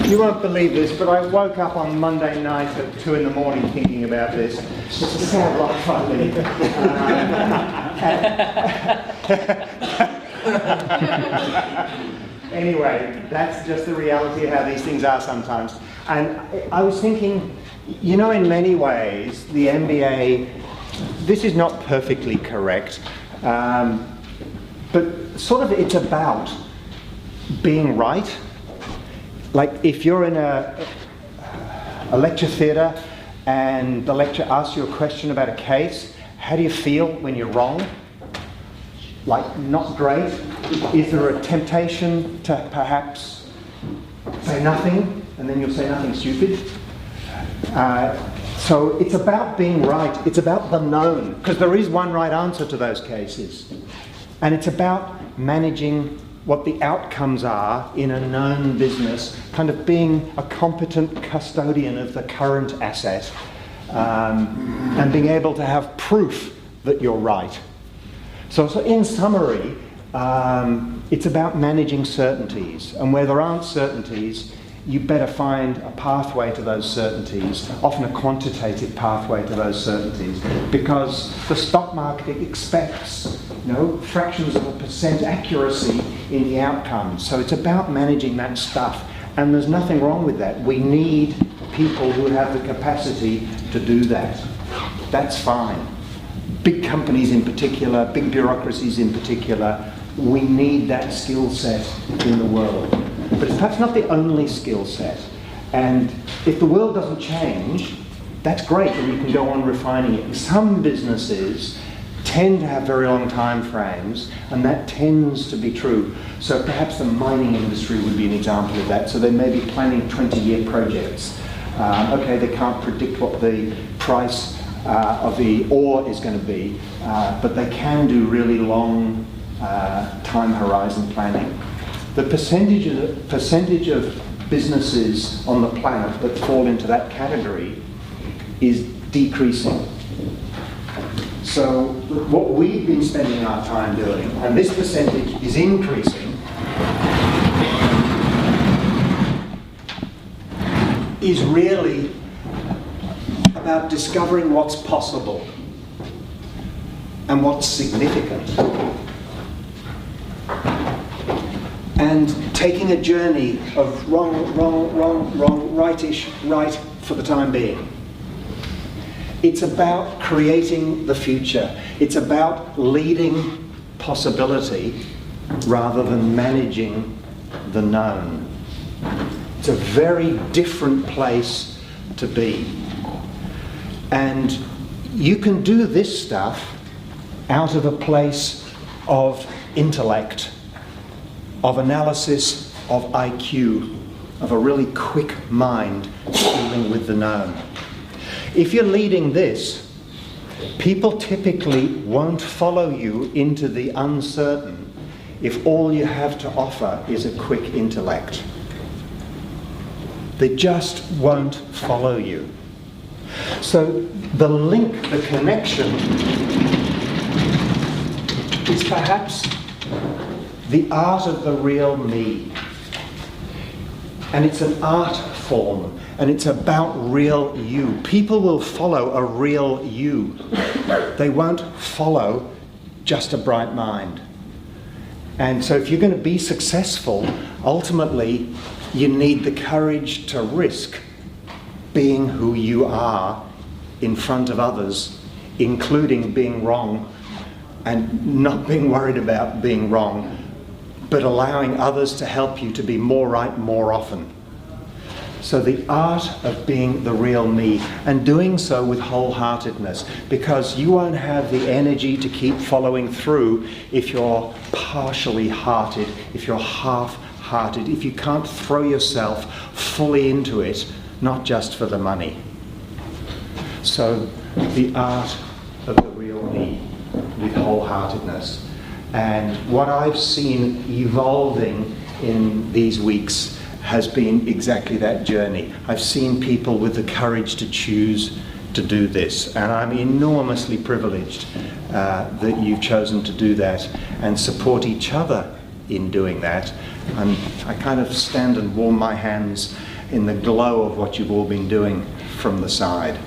You won't believe this, but I woke up on Monday night at 2 in the morning thinking about this. It's a sad life I lead. Anyway, that's just the reality of how these things are sometimes. And I was thinking, you know, in many ways, the MBA, this is not perfectly correct, but sort of it's about being right. Like if you're in a lecture theatre and the lecturer asks you a question about a case, how do you feel when you're wrong? Like not great? Is there a temptation to perhaps say nothing and then you'll say nothing stupid? So it's about being right, it's about the known, because there is one right answer to those cases. And it's about managing what the outcomes are in a known business, kind of being a competent custodian of the current asset, and being able to have proof that you're right. So in summary, it's about managing certainties, and where there aren't certainties, you better find a pathway to those certainties, often a quantitative pathway to those certainties, because the stock market expects, you know, fractions of a percent accuracy in the outcomes. So it's about managing that stuff, and there's nothing wrong with that. We need people who have the capacity to do that. That's fine. Big companies in particular, big bureaucracies in particular, we need that skill set in the world. But it's perhaps not the only skill set. And if the world doesn't change, that's great, and you can go on refining it. Some businesses tend to have very long time frames, and that tends to be true. So perhaps the mining industry would be an example of that. So they may be planning 20-year projects. Okay, they can't predict what the price of the ore is going to be, but they can do really long time horizon planning. The percentage of businesses on the planet that fall into that category is decreasing. So what we've been spending our time doing, and this percentage is increasing, is really about discovering what's possible and what's significant. And taking a journey of wrong, rightish, right for the time being. It's about creating the future. It's about leading possibility rather than managing the known. It's a very different place to be. And you can do this stuff out of a place of intellect, of analysis, of IQ, of a really quick mind dealing with the known. If you're leading this, people typically won't follow you into the uncertain if all you have to offer is a quick intellect. They just won't follow you. So the link, the connection, is perhaps the art of the real me. And it's an art form, and it's about real you. People will follow a real you. They won't follow just a bright mind. And so if you're going to be successful, ultimately you need the courage to risk being who you are in front of others, including being wrong and not being worried about being wrong, but allowing others to help you to be more right more often. So the art of being the real me, and doing so with wholeheartedness, because you won't have the energy to keep following through if you're partially hearted, if you're half-hearted, if you can't throw yourself fully into it, not just for the money. So the art of the real me with wholeheartedness. And what I've seen evolving in these weeks has been exactly that journey. I've seen people with the courage to choose to do this, and I'm enormously privileged that you've chosen to do that and support each other in doing that. And I kind of stand and warm my hands in the glow of what you've all been doing from the side.